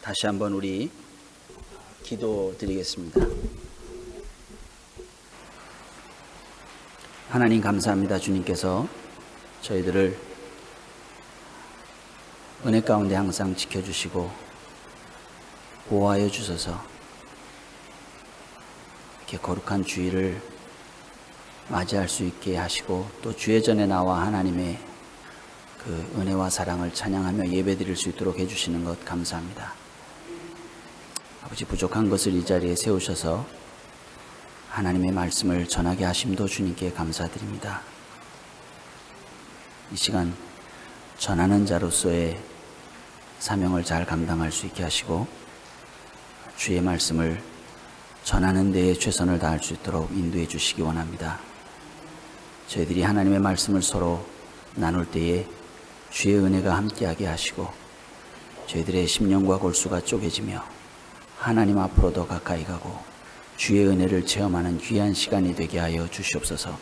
다시 한번 우리 기도드리겠습니다. 하나님 감사합니다. 주님께서 저희들을 은혜 가운데 항상 지켜주시고 보호하여 주셔서 이렇게 거룩한 주일을 맞이할 수 있게 하시고 또 주의 전에 나와 하나님의 그 은혜와 사랑을 찬양하며 예배드릴 수 있도록 해주시는 것 감사합니다. 아버지, 부족한 것을 이 자리에 세우셔서 하나님의 말씀을 전하게 하심도 주님께 감사드립니다. 이 시간 전하는 자로서의 사명을 잘 감당할 수 있게 하시고 주의 말씀을 전하는 데에 최선을 다할 수 있도록 인도해 주시기 원합니다. 저희들이 하나님의 말씀을 서로 나눌 때에 주의 은혜가 함께하게 하시고 저희들의 심령과 골수가 쪼개지며 하나님 앞으로 더 가까이 가고 주의 은혜를 체험하는 귀한 시간이 되게 하여 주시옵소서.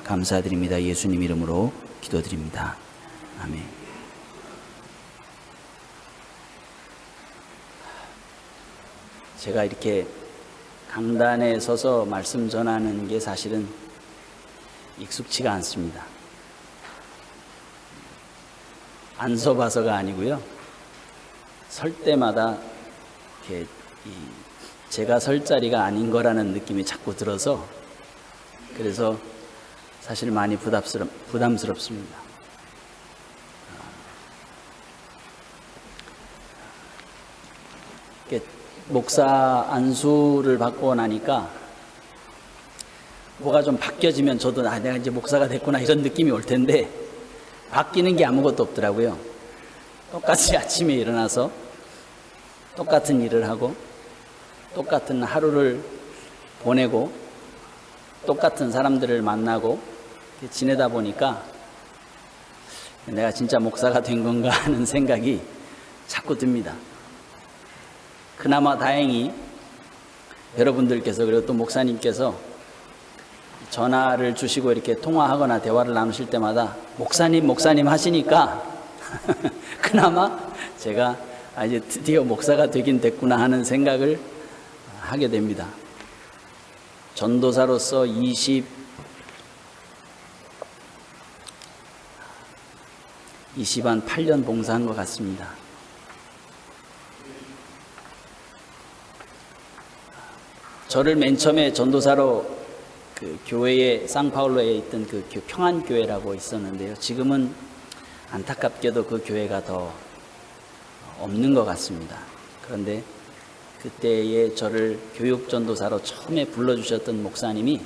감사드립니다. 예수님 이름으로 기도드립니다. 아멘. 제가 이렇게 강단에 서서 말씀 전하는 게 사실은 익숙치가 않습니다. 안 서봐서가 아니고요. 설 때마다 이렇게 제가 설 자리가 아닌 거라는 느낌이 자꾸 들어서 그래서 사실 많이 부담스럽습니다. 목사 안수를 받고 나니까 뭐가 좀 바뀌어지면 저도 내가 이제 목사가 됐구나 이런 느낌이 올 텐데 바뀌는 게 아무것도 없더라고요. 똑같이 아침에 일어나서 똑같은 일을 하고 똑같은 하루를 보내고 똑같은 사람들을 만나고 지내다 보니까 내가 진짜 목사가 된 건가 하는 생각이 자꾸 듭니다. 그나마 다행히 여러분들께서 그리고 또 목사님께서 전화를 주시고 이렇게 통화하거나 대화를 나누실 때마다 목사님 하시니까 그나마 제가 이제 드디어 목사가 되긴 됐구나 하는 생각을 하게 됩니다. 전도사로서 28년 봉사한 것 같습니다. 저를 맨 처음에 전도사로 그 교회에 상파울로에 있던 그 평안교회라고 있었는데요. 지금은 안타깝게도 그 교회가 더 없는 것 같습니다. 그런데 그때에 저를 교육전도사로 처음에 불러주셨던 목사님이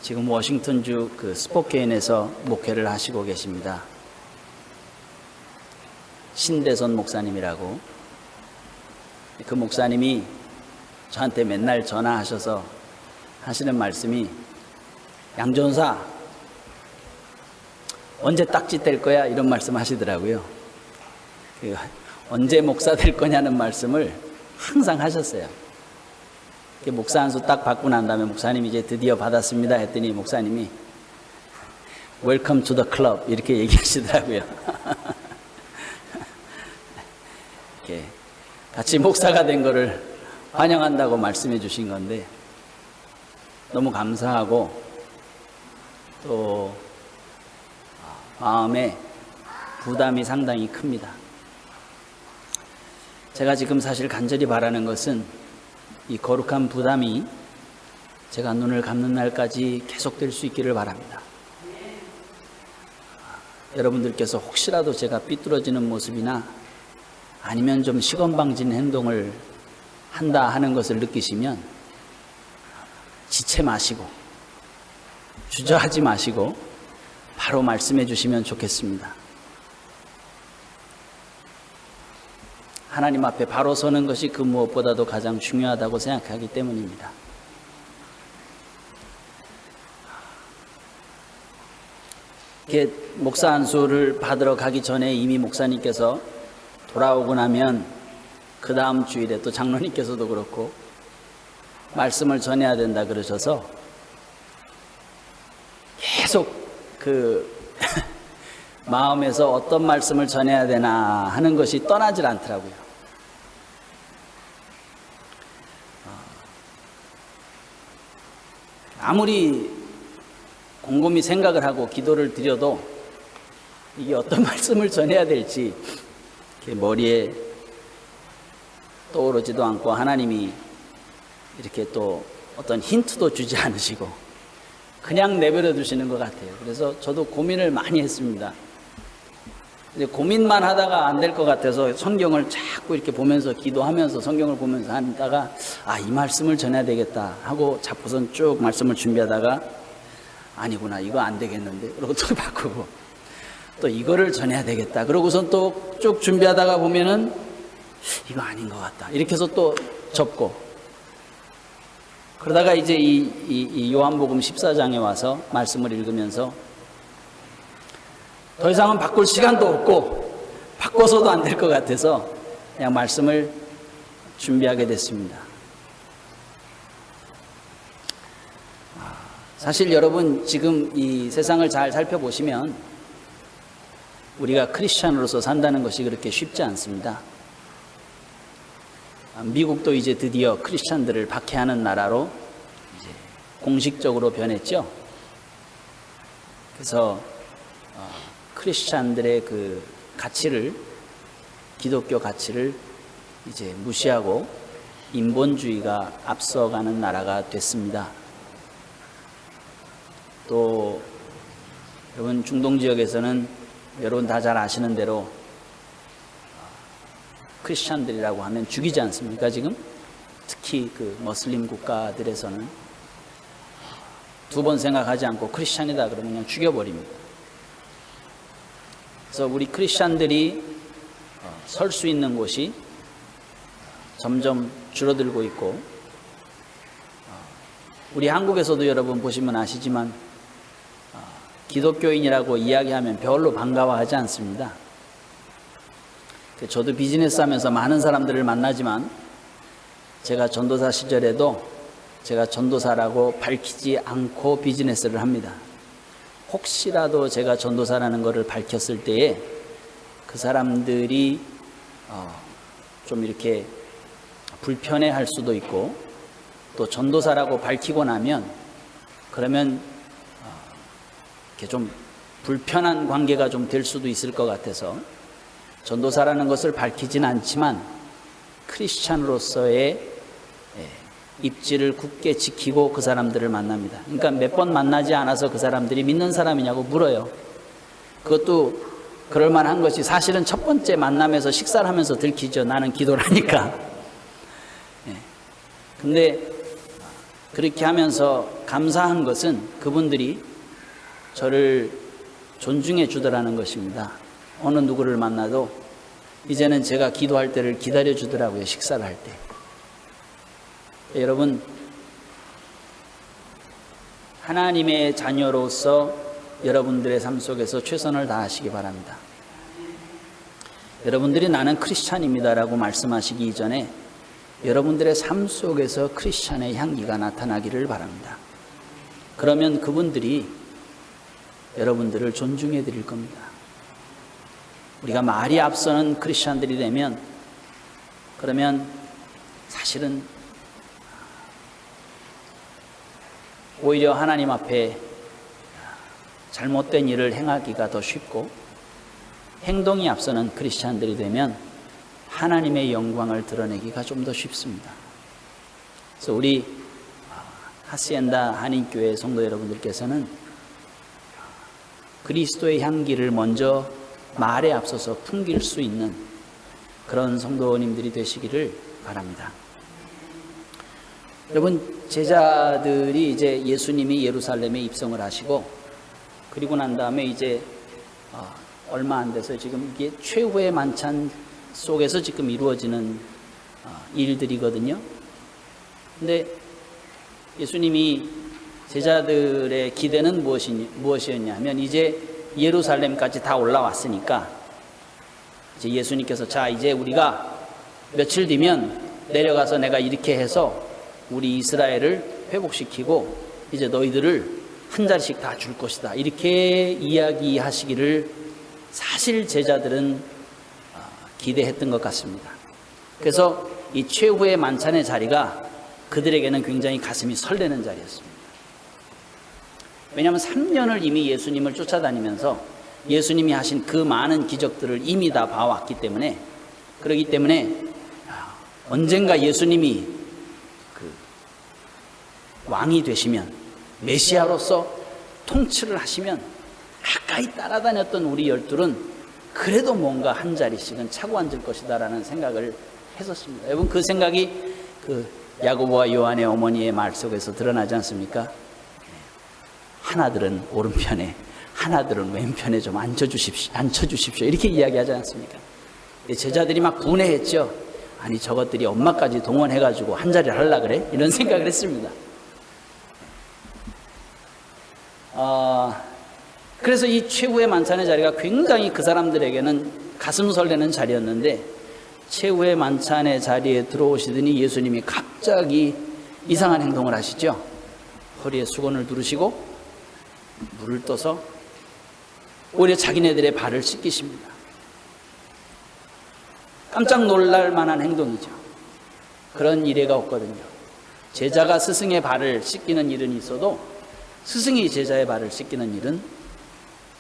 지금 워싱턴주 그 스포케인에서 목회를 하시고 계십니다. 신대선 목사님이라고. 그 목사님이 저한테 맨날 전화하셔서 하시는 말씀이 양전사 언제 딱지 뗄 거야 이런 말씀 하시더라고요. 언제 목사 될 거냐는 말씀을 항상 하셨어요. 목사 안수 딱 받고 난 다음에 목사님이 이제 드디어 받았습니다 했더니 목사님이 Welcome to the club 이렇게 얘기하시더라고요. 이렇게 같이 목사가 된 거를 환영한다고 말씀해 주신 건데 너무 감사하고 또 마음에 부담이 상당히 큽니다. 제가 지금 사실 간절히 바라는 것은 이 거룩한 부담이 제가 눈을 감는 날까지 계속될 수 있기를 바랍니다. 여러분들께서 혹시라도 제가 삐뚤어지는 모습이나 아니면 좀 시건방진 행동을 한다 하는 것을 느끼시면 지체 마시고 주저하지 마시고 바로 말씀해 주시면 좋겠습니다. 하나님 앞에 바로 서는 것이 그 무엇보다도 가장 중요하다고 생각하기 때문입니다. 이렇게 목사 안수를 받으러 가기 전에 이미 목사님께서 돌아오고 나면 그 다음 주일에 또 장로님께서도 그렇고 말씀을 전해야 된다 그러셔서 계속 그 마음에서 어떤 말씀을 전해야 되나 하는 것이 떠나질 않더라고요. 아무리 곰곰이 생각을 하고 기도를 드려도 이게 어떤 말씀을 전해야 될지 이렇게 머리에 떠오르지도 않고, 하나님이 이렇게 또 어떤 힌트도 주지 않으시고 그냥 내버려 두시는 것 같아요. 그래서 저도 고민을 많이 했습니다. 이제 고민만 하다가 안 될 것 같아서 성경을 자꾸 이렇게 보면서, 기도하면서 성경을 보면서 하다가 이 말씀을 전해야 되겠다 하고 자꾸선 쭉 말씀을 준비하다가 아니구나, 이거 안 되겠는데, 그러고 또 바꾸고 또 이거를 전해야 되겠다 그러고선 또 쭉 준비하다가 보면은 이거 아닌 것 같다, 이렇게 해서 또 접고, 그러다가 이제 이 요한복음 14장에 와서 말씀을 읽으면서 더 이상은 바꿀 시간도 없고 바꿔서도 안 될 것 같아서 그냥 말씀을 준비하게 됐습니다. 사실 여러분, 지금 이 세상을 잘 살펴보시면 우리가 크리스찬으로서 산다는 것이 그렇게 쉽지 않습니다. 미국도 이제 드디어 크리스찬들을 박해하는 나라로 이제 공식적으로 변했죠. 그래서 크리스찬들의 그 가치를, 기독교 가치를 이제 무시하고 인본주의가 앞서가는 나라가 됐습니다. 또 여러분, 중동 지역에서는 여러분 다 잘 아시는 대로 크리스찬들이라고 하면 죽이지 않습니까? 지금 특히 그 머슬림 국가들에서는 두 번 생각하지 않고 크리스찬이다 그러면 그냥 죽여버립니다. 그래서 우리 크리스찬들이 설 수 있는 곳이 점점 줄어들고 있고, 우리 한국에서도 여러분 보시면 아시지만 기독교인이라고 이야기하면 별로 반가워하지 않습니다. 저도 비즈니스 하면서 많은 사람들을 만나지만 제가 전도사 시절에도 제가 전도사라고 밝히지 않고 비즈니스를 합니다. 혹시라도 제가 전도사라는 것을 밝혔을 때에 그 사람들이 좀 이렇게 불편해할 수도 있고, 또 전도사라고 밝히고 나면 그러면 이렇게 좀 불편한 관계가 좀 될 수도 있을 것 같아서 전도사라는 것을 밝히진 않지만 크리스찬으로서의 입지를 굳게 지키고 그 사람들을 만납니다. 그러니까 몇 번 만나지 않아서 그 사람들이 믿는 사람이냐고 물어요. 그것도 그럴 만한 것이 사실은 첫 번째 만남에서 식사를 하면서 들키죠. 나는 기도를 하니까. 근데 그렇게 하면서 감사한 것은 그분들이 저를 존중해 주더라는 것입니다. 어느 누구를 만나도 이제는 제가 기도할 때를 기다려 주더라고요. 식사를 할 때. 여러분, 하나님의 자녀로서 여러분들의 삶 속에서 최선을 다하시기 바랍니다. 여러분들이 나는 크리스찬입니다라고 말씀하시기 이전에 여러분들의 삶 속에서 크리스찬의 향기가 나타나기를 바랍니다. 그러면 그분들이 여러분들을 존중해 드릴 겁니다. 우리가 말이 앞서는 크리스찬들이 되면, 그러면 사실은 오히려 하나님 앞에 잘못된 일을 행하기가 더 쉽고, 행동이 앞서는 크리스찬들이 되면 하나님의 영광을 드러내기가 좀 더 쉽습니다. 그래서 우리 하시엔다 한인교회 성도 여러분들께서는 그리스도의 향기를 먼저 말에 앞서서 풍길 수 있는 그런 성도님들이 되시기를 바랍니다. 여러분, 제자들이 이제 예수님이 예루살렘에 입성을 하시고, 그리고 난 다음에 이제 얼마 안 돼서 지금 이게 최후의 만찬 속에서 지금 이루어지는 일들이거든요. 근데 예수님이 제자들의 기대는 무엇이었냐면, 이제 예루살렘까지 다 올라왔으니까 이제 예수님께서 자, 이제 우리가 며칠 뒤면 내려가서 내가 이렇게 해서 우리 이스라엘을 회복시키고 이제 너희들을 한 자리씩 다 줄 것이다, 이렇게 이야기하시기를 사실 제자들은 기대했던 것 같습니다. 그래서 이 최후의 만찬의 자리가 그들에게는 굉장히 가슴이 설레는 자리였습니다. 왜냐하면 3년을 이미 예수님을 쫓아다니면서 예수님이 하신 그 많은 기적들을 이미 다 봐왔기 때문에, 그렇기 때문에 언젠가 예수님이 그 왕이 되시면, 메시아로서 통치를 하시면 가까이 따라다녔던 우리 12은 그래도 뭔가 한 자리씩은 차고 앉을 것이다라는 생각을 했었습니다. 여러분, 그 생각이 그 야고보와 요한의 어머니의 말 속에서 드러나지 않습니까? 하나들은 오른편에, 하나들은 왼편에 좀 앉혀주십시오. 이렇게 이야기하지 않습니까? 제자들이 막 분해했죠. 아니, 저것들이 엄마까지 동원해가지고 한 자리를 하려고 그래? 이런 생각을 했습니다. 그래서 이 최후의 만찬의 자리가 굉장히 그 사람들에게는 가슴 설레는 자리였는데, 최후의 만찬의 자리에 들어오시더니 예수님이 갑자기 이상한 행동을 하시죠. 허리에 수건을 두르시고 물을 떠서 오히려 자기네들의 발을 씻기십니다. 깜짝 놀랄 만한 행동이죠. 그런 이례가 없거든요. 제자가 스승의 발을 씻기는 일은 있어도 스승이 제자의 발을 씻기는 일은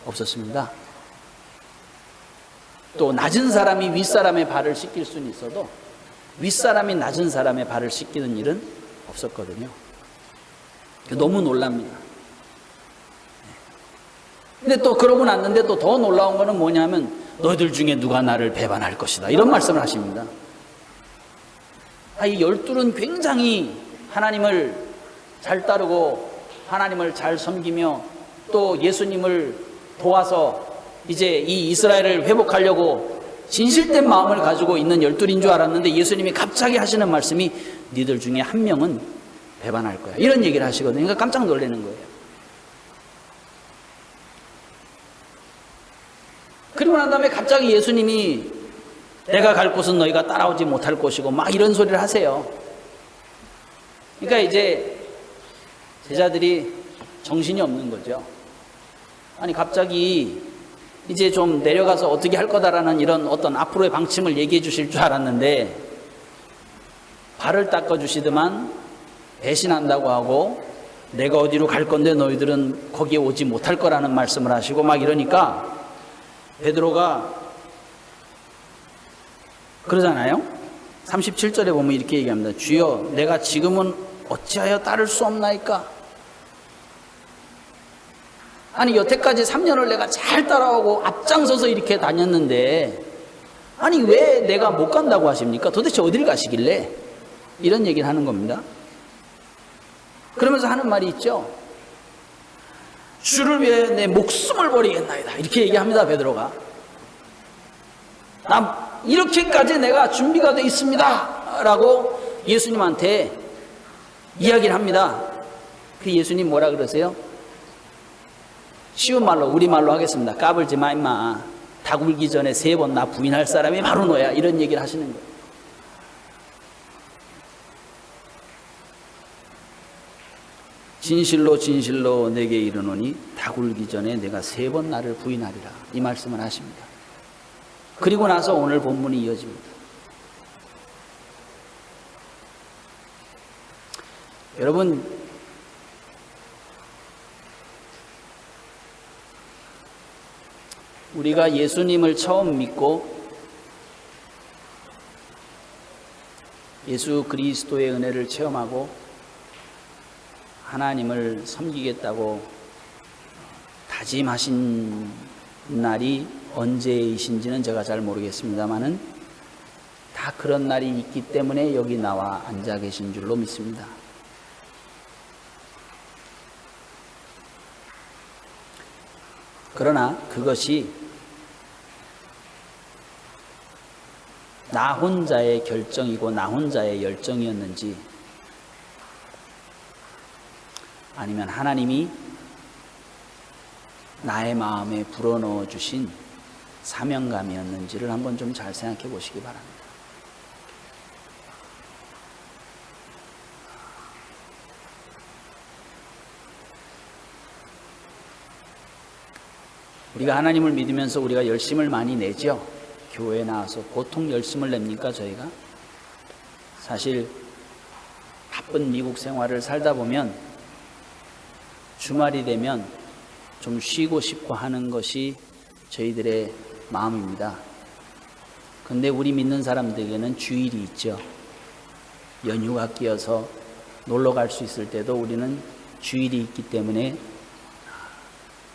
없었습니다. 또 낮은 사람이 윗사람의 발을 씻길 수는 있어도 윗사람이 낮은 사람의 발을 씻기는 일은 없었거든요. 너무 놀랍니다. 근데 또 그러고 났는데 또 더 놀라운 거는 뭐냐면, 너희들 중에 누가 나를 배반할 것이다, 이런 말씀을 하십니다. 이 12은 굉장히 하나님을 잘 따르고 하나님을 잘 섬기며 또 예수님을 도와서 이제 이 이스라엘을 회복하려고 진실된 마음을 가지고 있는 12인 줄 알았는데, 예수님이 갑자기 하시는 말씀이 니들 중에 한 명은 배반할 거야, 이런 얘기를 하시거든요. 그러니까 깜짝 놀라는 거예요. 그리고 난 다음에 갑자기 예수님이 내가 갈 곳은 너희가 따라오지 못할 곳이고 막 이런 소리를 하세요. 그러니까 이제 제자들이 정신이 없는 거죠. 아니, 갑자기 이제 좀 내려가서 어떻게 할 거다라는 이런 어떤 앞으로의 방침을 얘기해 주실 줄 알았는데, 발을 닦아 주시더만 배신한다고 하고 내가 어디로 갈 건데 너희들은 거기에 오지 못할 거라는 말씀을 하시고 막 이러니까 베드로가 그러잖아요. 37절에 보면 이렇게 얘기합니다. 주여, 내가 지금은 어찌하여 따를 수 없나이까? 아니, 여태까지 3년을 내가 잘 따라오고 앞장서서 이렇게 다녔는데, 아니 왜 내가 못 간다고 하십니까? 도대체 어딜 가시길래? 이런 얘기를 하는 겁니다. 그러면서 하는 말이 있죠. 주를 위해 내 목숨을 버리겠나이다, 이렇게 얘기합니다. 베드로가. 나 이렇게까지 내가 준비가 되어 있습니다 라고 예수님한테 이야기를 합니다. 그 예수님 뭐라 그러세요? 쉬운 말로, 우리말로 하겠습니다. 까불지 마 임마, 닭 울기 전에 3번 나 부인할 사람이 바로 너야, 이런 얘기를 하시는 거예요. 진실로 진실로 내게 이르노니 닭 울기 전에 내가 3번 나를 부인하리라, 이 말씀을 하십니다. 그리고 나서 오늘 본문이 이어집니다. 여러분, 우리가 예수님을 처음 믿고 예수 그리스도의 은혜를 체험하고 하나님을 섬기겠다고 다짐하신 날이 언제이신지는 제가 잘 모르겠습니다만은 다 그런 날이 있기 때문에 여기 나와 앉아 계신 줄로 믿습니다. 그러나 그것이 나 혼자의 결정이고 나 혼자의 열정이었는지, 아니면 하나님이 나의 마음에 불어넣어 주신 사명감이었는지를 한번 좀 잘 생각해 보시기 바랍니다. 우리가 하나님을 믿으면서 우리가 열심을 많이 내죠. 교회에 나와서 보통 열심을 냅니까, 저희가? 사실 바쁜 미국 생활을 살다 보면 주말이 되면 좀 쉬고 싶고 하는 것이 저희들의 마음입니다. 그런데 우리 믿는 사람들에게는 주일이 있죠. 연휴가 끼어서 놀러 갈 수 있을 때도 우리는 주일이 있기 때문에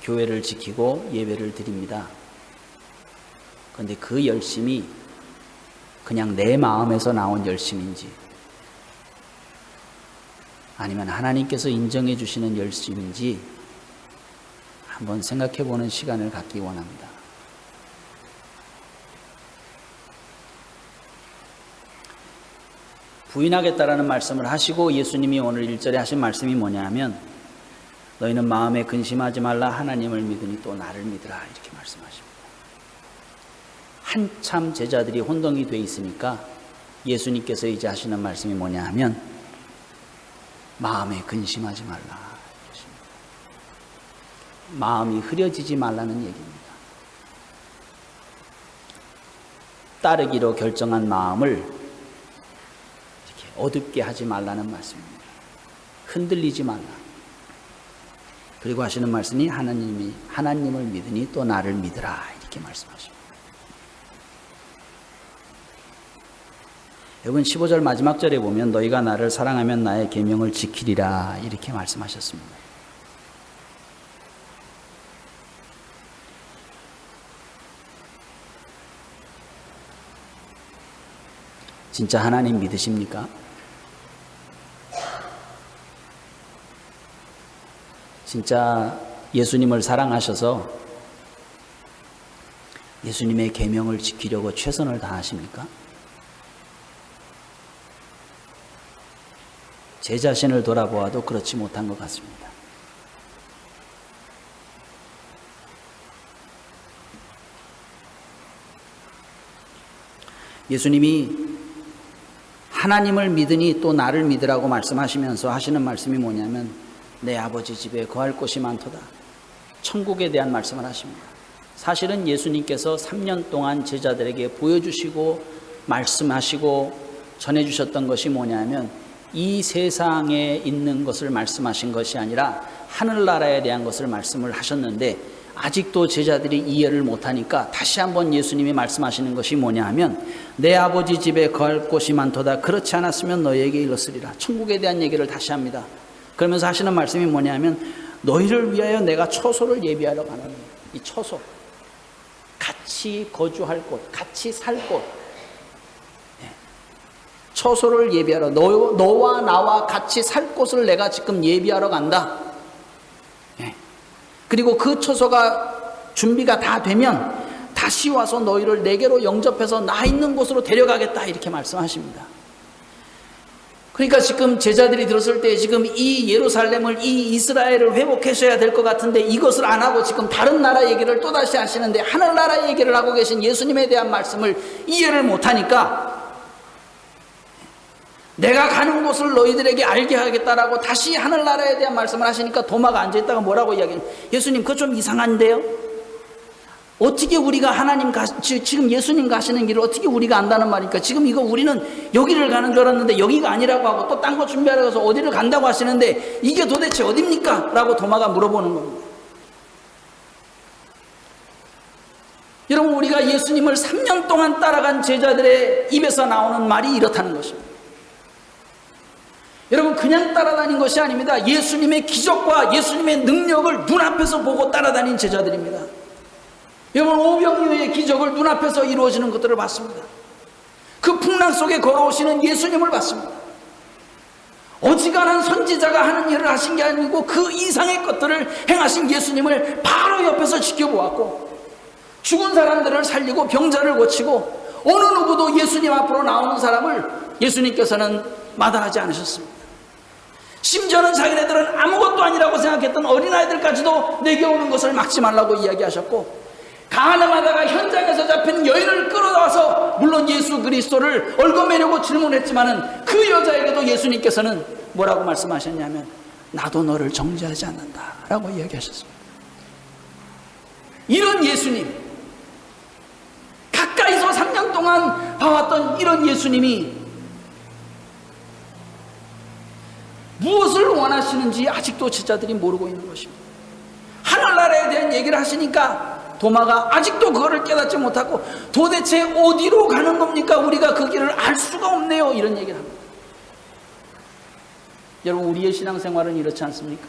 교회를 지키고 예배를 드립니다. 그런데 그 열심이 그냥 내 마음에서 나온 열심인지 아니면 하나님께서 인정해 주시는 열심인지 한번 생각해 보는 시간을 갖기 원합니다. 부인하겠다라는 말씀을 하시고 예수님이 오늘 1절에 하신 말씀이 뭐냐 하면 너희는 마음에 근심하지 말라 하나님을 믿으니 또 나를 믿으라 이렇게 말씀하십니다. 한참 제자들이 혼동이 돼 있으니까 예수님께서 이제 하시는 말씀이 뭐냐 하면 마음에 근심하지 말라. 마음이 흐려지지 말라는 얘기입니다. 따르기로 결정한 마음을 이렇게 어둡게 하지 말라는 말씀입니다. 흔들리지 말라. 그리고 하시는 말씀이 하나님을 믿으니 또 나를 믿으라 이렇게 말씀하십니다. 여러분 15절 마지막 절에 보면 너희가 나를 사랑하면 나의 계명을 지키리라 이렇게 말씀하셨습니다. 진짜 하나님 믿으십니까? 진짜 예수님을 사랑하셔서 예수님의 계명을 지키려고 최선을 다하십니까? 제 자신을 돌아보아도 그렇지 못한 것 같습니다. 예수님이 하나님을 믿으니 또 나를 믿으라고 말씀하시면서 하시는 말씀이 뭐냐면 내 아버지 집에 거할 곳이 많도다. 천국에 대한 말씀을 하십니다. 사실은 예수님께서 3년 동안 제자들에게 보여주시고 말씀하시고 전해주셨던 것이 뭐냐면 이 세상에 있는 것을 말씀하신 것이 아니라 하늘나라에 대한 것을 말씀을 하셨는데 아직도 제자들이 이해를 못하니까 다시 한번 예수님이 말씀하시는 것이 뭐냐 하면 내 아버지 집에 거할 곳이 많도다. 그렇지 않았으면 너희에게 이르으리라. 천국에 대한 얘기를 다시 합니다. 그러면서 하시는 말씀이 뭐냐 하면 너희를 위하여 내가 처소를 예비하러 가노니. 이 처소, 같이 거주할 곳, 같이 살 곳, 처소를 예비하러 너와 나와 같이 살 곳을 내가 지금 예비하러 간다. 그리고 그 처소가 준비가 다 되면 다시 와서 너희를 내게로 영접해서 나 있는 곳으로 데려가겠다 이렇게 말씀하십니다. 그러니까 지금 제자들이 들었을 때 지금 이 예루살렘을 이 이스라엘을 회복하셔야 될 것 같은데 이것을 안 하고 지금 다른 나라 얘기를 또다시 하시는데 하늘나라 얘기를 하고 계신 예수님에 대한 말씀을 이해를 못하니까 내가 가는 곳을 너희들에게 알게 하겠다라고 다시 하늘나라에 대한 말씀을 하시니까 도마가 앉아있다가 뭐라고 이야기해요? 예수님 그거 좀 이상한데요? 어떻게 우리가 지금 예수님 가시는 길을 어떻게 우리가 안다는 말입니까? 지금 이거 우리는 여기를 가는 줄 알았는데 여기가 아니라고 하고 또 딴 거 준비하러 가서 어디를 간다고 하시는데 이게 도대체 어딥니까? 라고 도마가 물어보는 겁니다. 여러분 우리가 예수님을 3년 동안 따라간 제자들의 입에서 나오는 말이 이렇다는 것입니다. 여러분 그냥 따라다닌 것이 아닙니다. 예수님의 기적과 예수님의 능력을 눈앞에서 보고 따라다닌 제자들입니다. 여러분 오병이어의 기적을 눈앞에서 이루어지는 것들을 봤습니다. 그 풍랑 속에 걸어오시는 예수님을 봤습니다. 어지간한 선지자가 하는 일을 하신 게 아니고 그 이상의 것들을 행하신 예수님을 바로 옆에서 지켜보았고 죽은 사람들을 살리고 병자를 고치고 어느 누구도 예수님 앞으로 나오는 사람을 예수님께서는 마다하지 않으셨습니다. 심지어는 자기네들은 아무것도 아니라고 생각했던 어린아이들까지도 내게 오는 것을 막지 말라고 이야기하셨고 가늠하다가 현장에서 잡힌 여인을 끌어와서 물론 예수 그리스도를 얽어매려고 질문했지만은 그 여자에게도 예수님께서는 뭐라고 말씀하셨냐면 나도 너를 정죄하지 않는다 라고 이야기하셨습니다. 이런 예수님, 가까이서 3년 동안 봐왔던 이런 예수님이 무엇을 원하시는지 아직도 제자들이 모르고 있는 것입니다. 하늘나라에 대한 얘기를 하시니까 도마가 아직도 그거를 깨닫지 못하고 도대체 어디로 가는 겁니까? 우리가 그 길을 알 수가 없네요. 이런 얘기를 합니다. 여러분, 우리의 신앙생활은 이렇지 않습니까?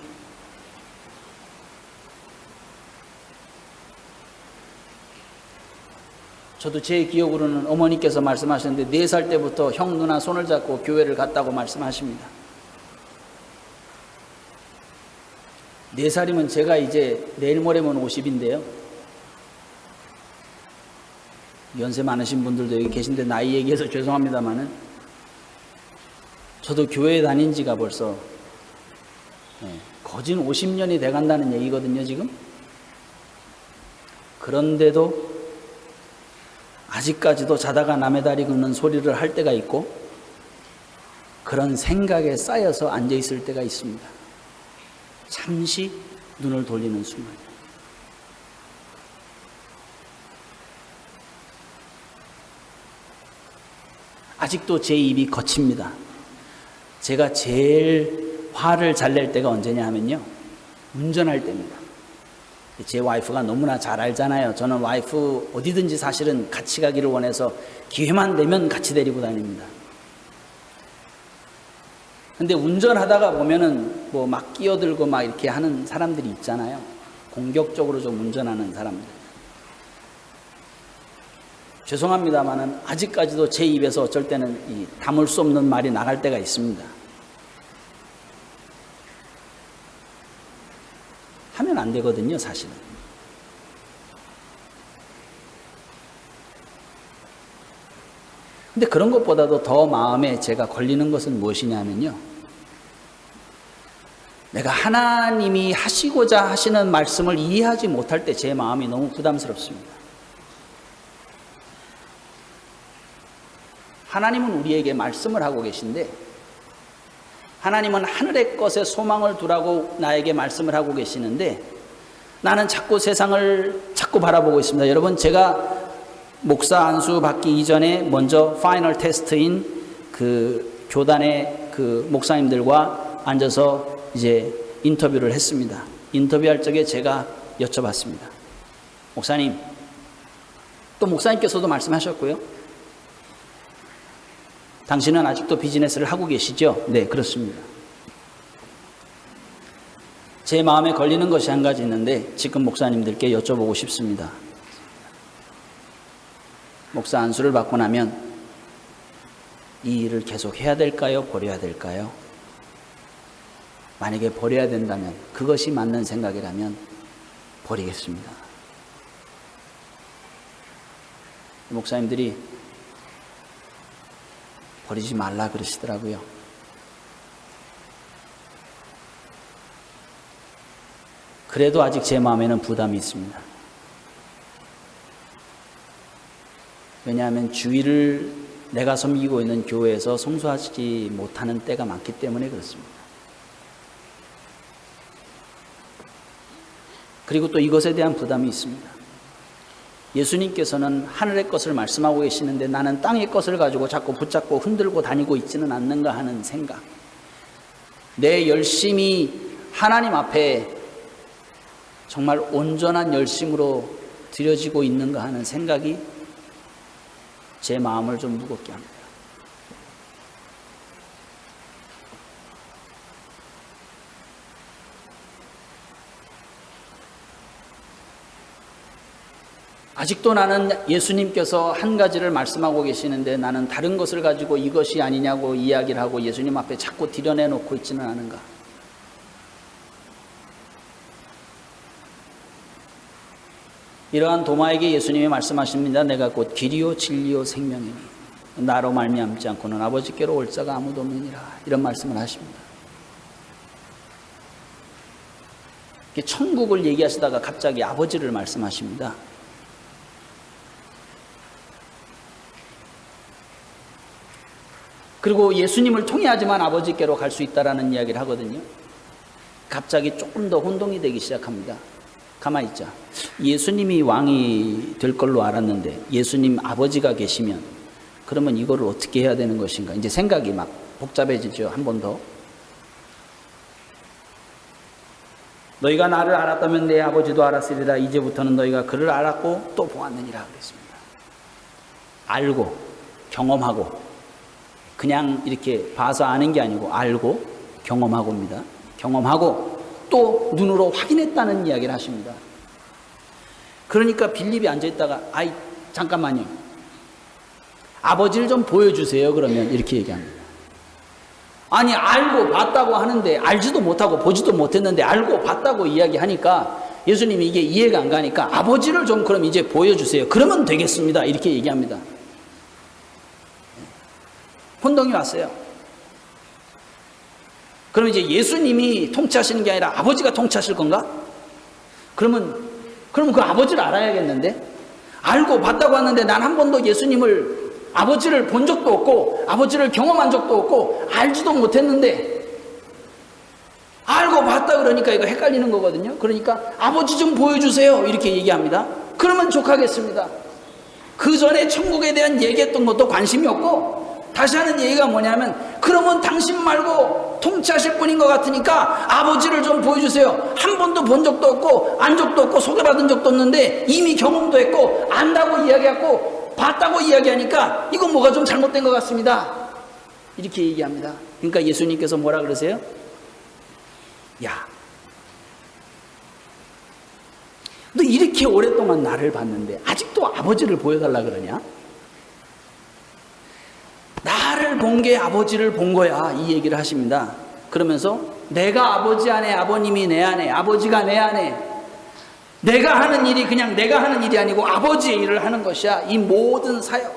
저도 제 기억으로는 어머니께서 말씀하셨는데 4살 때부터 형 누나 손을 잡고 교회를 갔다고 말씀하십니다. 4살이면 제가 이제 내일 모레면 50인데요. 연세 많으신 분들도 여기 계신데 나이 얘기해서 죄송합니다만은 저도 교회에 다닌 지가 벌써 거진 50년이 돼간다는 얘기거든요, 지금. 그런데도 아직까지도 자다가 남의 다리 긁는 소리를 할 때가 있고 그런 생각에 쌓여서 앉아있을 때가 있습니다. 잠시 눈을 돌리는 순간. 아직도 제 입이 거칩니다. 제가 제일 화를 잘 낼 때가 언제냐 하면요, 운전할 때입니다. 제 와이프가 너무나 잘 알잖아요. 저는 와이프 어디든지 사실은 같이 가기를 원해서 기회만 되면 같이 데리고 다닙니다. 근데 운전하다가 보면은 뭐 막 끼어들고 막 이렇게 하는 사람들이 있잖아요. 공격적으로 좀 운전하는 사람들. 죄송합니다만은 아직까지도 제 입에서 어쩔 때는 담을 수 없는 말이 나갈 때가 있습니다. 하면 안 되거든요, 사실은. 근데 그런 것보다도 더 마음에 제가 걸리는 것은 무엇이냐면요, 내가 하나님이 하시고자 하시는 말씀을 이해하지 못할 때 제 마음이 너무 부담스럽습니다. 하나님은 우리에게 말씀을 하고 계신데, 하나님은 하늘의 것에 소망을 두라고 나에게 말씀을 하고 계시는데 나는 자꾸 세상을 자꾸 바라보고 있습니다. 여러분, 제가 목사 안수 받기 이전에 먼저 파이널 테스트인 그 교단의 그 목사님들과 앉아서 이제 인터뷰를 했습니다. 인터뷰할 적에 제가 여쭤봤습니다. 목사님, 또 목사님께서도 말씀하셨고요. 당신은 아직도 비즈니스를 하고 계시죠? 네, 그렇습니다. 제 마음에 걸리는 것이 한 가지 있는데 지금 목사님들께 여쭤보고 싶습니다. 목사 안수를 받고 나면 이 일을 계속 해야 될까요? 버려야 될까요? 만약에 버려야 된다면, 그것이 맞는 생각이라면 버리겠습니다. 목사님들이 버리지 말라 그러시더라고요. 그래도 아직 제 마음에는 부담이 있습니다. 왜냐하면 주일을 내가 섬기고 있는 교회에서 성수하지 못하는 때가 많기 때문에 그렇습니다. 그리고 또 이것에 대한 부담이 있습니다. 예수님께서는 하늘의 것을 말씀하고 계시는데 나는 땅의 것을 가지고 자꾸 붙잡고 흔들고 다니고 있지는 않는가 하는 생각. 내 열심이 하나님 앞에 정말 온전한 열심으로 드려지고 있는가 하는 생각이 제 마음을 좀 무겁게 합니다. 아직도 나는 예수님께서 한 가지를 말씀하고 계시는데 나는 다른 것을 가지고 이것이 아니냐고 이야기를 하고 예수님 앞에 자꾸 들여내놓고 있지는 않은가. 이러한 도마에게 예수님이 말씀하십니다. 내가 곧 길이요 진리요 생명이니 나로 말미암지 않고는 아버지께로 올 자가 아무도 없느니라. 이런 말씀을 하십니다. 천국을 얘기하시다가 갑자기 아버지를 말씀하십니다. 그리고 예수님을 통해야지만 아버지께로 갈 수 있다라는 이야기를 하거든요. 갑자기 조금 더 혼동이 되기 시작합니다. 가만히 있자. 예수님이 왕이 될 걸로 알았는데 예수님 아버지가 계시면 그러면 이거를 어떻게 해야 되는 것인가. 이제 생각이 막 복잡해지죠. 한 번 더. 너희가 나를 알았다면 내 아버지도 알았으리라. 이제부터는 너희가 그를 알았고 또 보았느니라 그랬습니다. 알고 경험하고, 그냥 이렇게 봐서 아는 게 아니고 알고 경험하고입니다. 경험하고 또 눈으로 확인했다는 이야기를 하십니다. 그러니까 빌립이 앉아있다가 아이 잠깐만요, 아버지를 좀 보여주세요 그러면 이렇게 얘기합니다. 아니 알고 봤다고 하는데 알지도 못하고 보지도 못했는데 알고 봤다고 이야기하니까 예수님이 이게 이해가 안 가니까 아버지를 좀 그럼 이제 보여주세요 그러면 되겠습니다 이렇게 얘기합니다. 혼동이 왔어요. 그럼 이제 예수님이 통치하시는 게 아니라 아버지가 통치하실 건가? 그러면 그 아버지를 알아야겠는데, 알고 봤다고 하는데 난 한 번도 예수님을, 아버지를 본 적도 없고 아버지를 경험한 적도 없고 알지도 못했는데 알고 봤다 그러니까 이거 헷갈리는 거거든요. 그러니까 아버지 좀 보여주세요 이렇게 얘기합니다. 그러면 족하겠습니다. 그 전에 천국에 대한 얘기했던 것도 관심이 없고 다시 하는 얘기가 뭐냐면, 그러면 당신 말고 통치하실 분인 것 같으니까 아버지를 좀 보여주세요. 한 번도 본 적도 없고 안 적도 없고 소개받은 적도 없는데 이미 경험도 했고 안다고 이야기하고 봤다고 이야기하니까 이건 뭐가 좀 잘못된 것 같습니다 이렇게 얘기합니다. 그러니까 예수님께서 뭐라 그러세요? 야, 너 이렇게 오랫동안 나를 봤는데 아직도 아버지를 보여달라 그러냐? 나를 본 게 아버지를 본 거야 이 얘기를 하십니다. 그러면서 내가 아버지 안에, 아버님이 내 안에, 아버지가 내 안에, 내가 하는 일이 그냥 내가 하는 일이 아니고 아버지의 일을 하는 것이야. 이 모든 사역,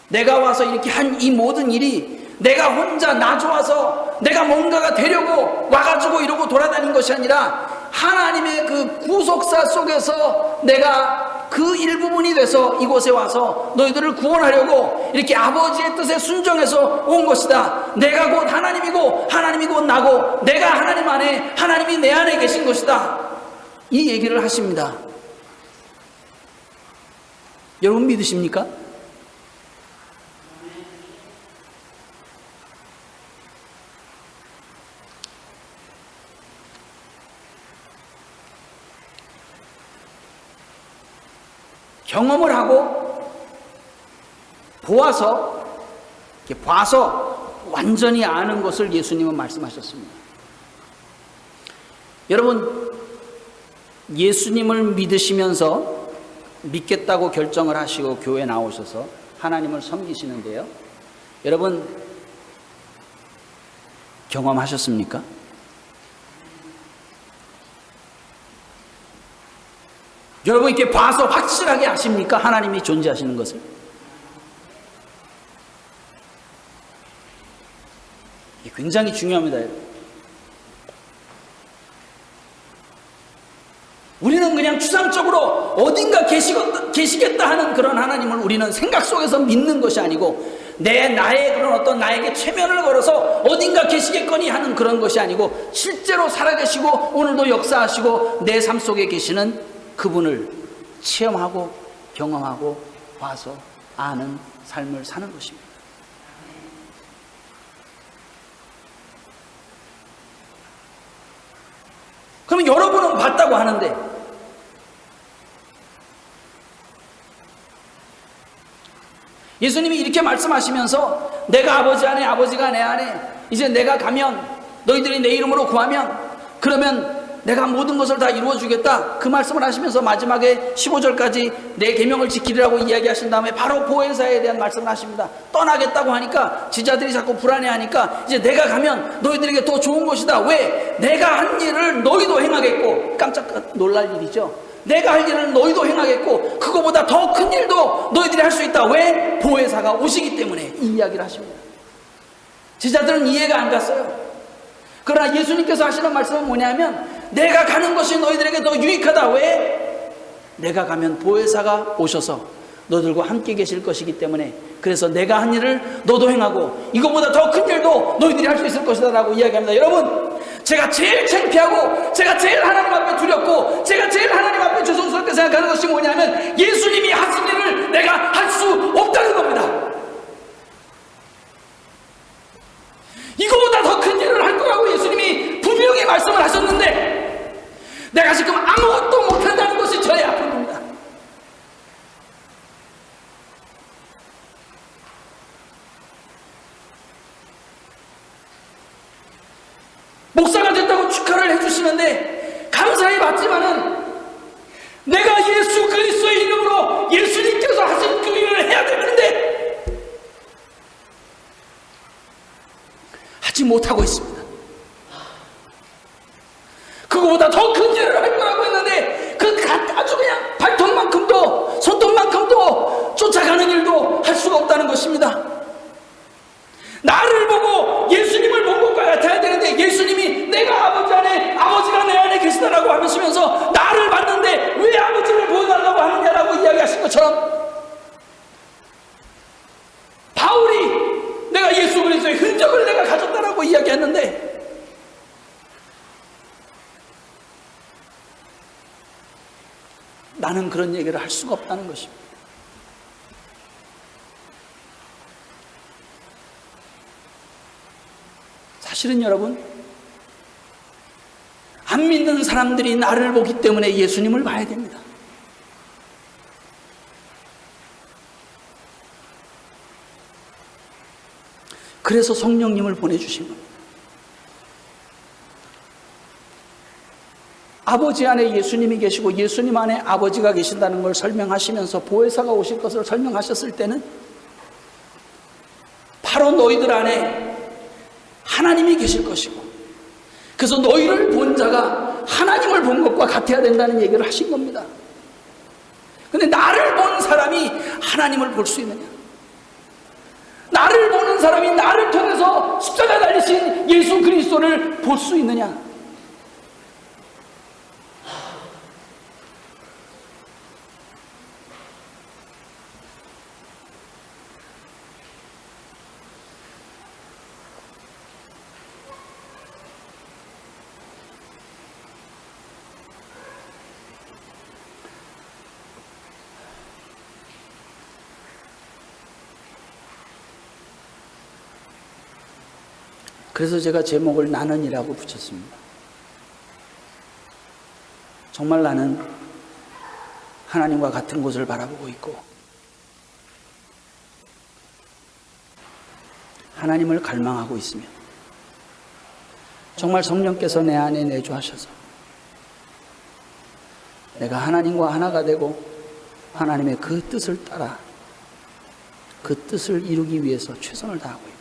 내가 와서 이렇게 한 이 모든 일이 내가 혼자 나 좋아서 내가 뭔가가 되려고 와가지고 이러고 돌아다닌 것이 아니라 하나님의 그 구속사 속에서 내가 그 일부분이 돼서 이곳에 와서 너희들을 구원하려고 이렇게 아버지의 뜻에 순종해서 온 것이다. 내가 곧 하나님이고 하나님이 곧 나고 내가 하나님 안에, 하나님이 내 안에 계신 것이다. 이 얘기를 하십니다. 여러분 믿으십니까? 경험을 하고 보아서, 이렇게 봐서 완전히 아는 것을 예수님은 말씀하셨습니다. 여러분, 예수님을 믿으시면서 믿겠다고 결정을 하시고 교회에 나오셔서 하나님을 섬기시는데요, 여러분 경험하셨습니까? 여러분 이렇게 봐서 확실하게 아십니까? 하나님이 존재하시는 것을? 이게 굉장히 중요합니다. 우리는 그냥 추상적으로 어딘가 계시겠다 하는 그런 하나님을 우리는 생각 속에서 믿는 것이 아니고, 나의 그런 어떤 나에게 최면을 걸어서 어딘가 계시겠거니 하는 그런 것이 아니고, 실제로 살아계시고 오늘도 역사하시고 내 삶 속에 계시는 그분을 체험하고 경험하고 봐서 아는 삶을 사는 것입니다. 그러면 여러분은 봤다고 하는데, 예수님이 이렇게 말씀하시면서 내가 아버지 안에, 아버지가 내 안에, 이제 내가 가면 너희들이 내 이름으로 구하면 그러면 내가 모든 것을 다 이루어주겠다, 그 말씀을 하시면서 마지막에 15절까지 내 계명을 지키리라고 이야기하신 다음에 바로 보혜사에 대한 말씀을 하십니다. 떠나겠다고 하니까 지자들이 자꾸 불안해하니까 이제 내가 가면 너희들에게 더 좋은 것이다. 왜? 내가 한 일을 너희도 행하겠고, 깜짝 놀랄 일이죠. 내가 할 일을 너희도 행하겠고 그거보다 더 큰 일도 너희들이 할 수 있다. 왜? 보혜사가 오시기 때문에. 이 이야기를 하십니다. 지자들은 이해가 안 갔어요. 그러나 예수님께서 하시는 말씀은 뭐냐면, 내가 가는 것이 너희들에게 더 유익하다. 왜? 내가 가면 보혜사가 오셔서 너희들과 함께 계실 것이기 때문에, 그래서 내가 한 일을 너도 행하고 이거보다 더 큰 일도 너희들이 할 수 있을 것이다 라고 이야기합니다. 여러분, 제가 제일 창피하고 제가 제일 하나님 앞에 두렵고 제가 제일 하나님 앞에 죄송스럽게 생각하는 것이 뭐냐면, 예수님이 하신 일을 내가 할 수 없다는 겁니다. 이거보다 더 큰 일을 할 거라고 예수님이 분명히 말씀을 하셨는데 내가 지금 아무것도 못한다는 것이 저의 아픔입니다. 목사가 됐다고 축하를 해주시는데 감사히 받지만은 내가 예수 그리스도의 이름으로 예수님께서 하신 그 일을 해야 되는데 하지 못하고 있습니다. 그거보다 더 큰 일을 할 거라고 했는데 그 아주 그냥 발톱만큼도 손톱만큼도 쫓아가는 일도 할 수가 없다는 것입니다. 나를 보고 예수님을 본 것과 같아야 되는데 예수님이 내가 아버지 안에, 아버지가 내 안에 계시다라고 하시면서 나를 봤는데 왜 아버지를 보여달라고 하느냐라고 이야기하신 것처럼 바울이 내가 예수 그리스도의 흔적을 내가 가졌다라고 이야기했는데 나는 그런 얘기를 할 수가 없다는 것입니다. 사실은 여러분, 안 믿는 사람들이 나를 보기 때문에 예수님을 봐야 됩니다. 그래서 성령님을 보내주신 겁니다. 아버지 안에 예수님이 계시고 예수님 안에 아버지가 계신다는 걸 설명하시면서 보혜사가 오실 것을 설명하셨을 때는 바로 너희들 안에 하나님이 계실 것이고 그래서 너희를 본 자가 하나님을 본 것과 같아야 된다는 얘기를 하신 겁니다. 근데 나를 본 사람이 하나님을 볼 수 있느냐? 나를 보는 사람이 나를 통해서 십자가 달리신 예수 그리스도를 볼 수 있느냐? 그래서 제가 제목을 나는이라고 붙였습니다. 정말 나는 하나님과 같은 곳을 바라보고 있고 하나님을 갈망하고 있으며 정말 성령께서 내 안에 내주하셔서 내가 하나님과 하나가 되고 하나님의 그 뜻을 따라 그 뜻을 이루기 위해서 최선을 다하고 있고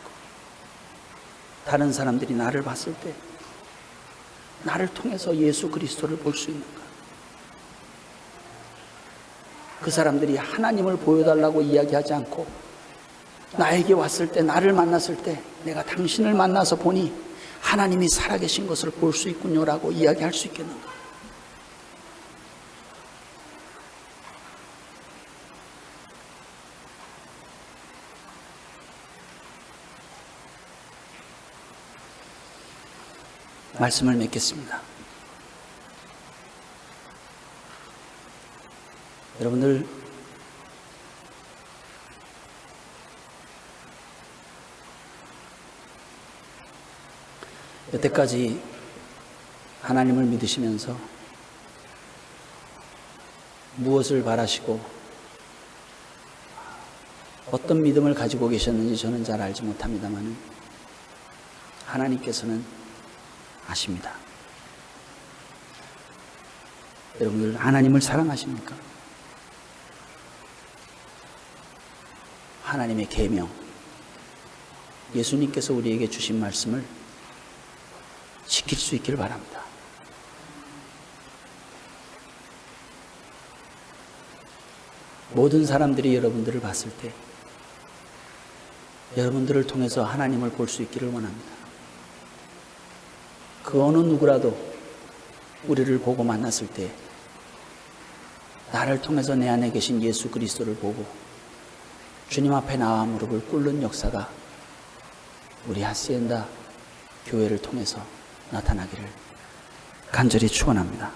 다른 사람들이 나를 봤을 때 나를 통해서 예수 그리스도를 볼 수 있는가? 그 사람들이 하나님을 보여달라고 이야기하지 않고 나에게 왔을 때, 나를 만났을 때 내가 당신을 만나서 보니 하나님이 살아계신 것을 볼 수 있군요라고 이야기할 수 있겠는가? 말씀을 맺겠습니다. 여러분들, 여태까지 하나님을 믿으시면서 무엇을 바라시고 어떤 믿음을 가지고 계셨는지 저는 잘 알지 못합니다만 하나님께서는 아십니다. 여러분들 하나님을 사랑하십니까? 하나님의 계명, 예수님께서 우리에게 주신 말씀을 지킬 수 있기를 바랍니다. 모든 사람들이 여러분들을 봤을 때 여러분들을 통해서 하나님을 볼 수 있기를 원합니다. 그 어느 누구라도 우리를 보고 만났을 때 나를 통해서 내 안에 계신 예수 그리스도를 보고 주님 앞에 나와 무릎을 꿇는 역사가 우리 하시엔다 교회를 통해서 나타나기를 간절히 축원합니다.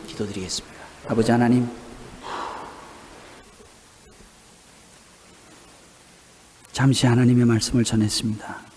기도드리겠습니다. 아버지 하나님, 잠시 하나님의 말씀을 전했습니다.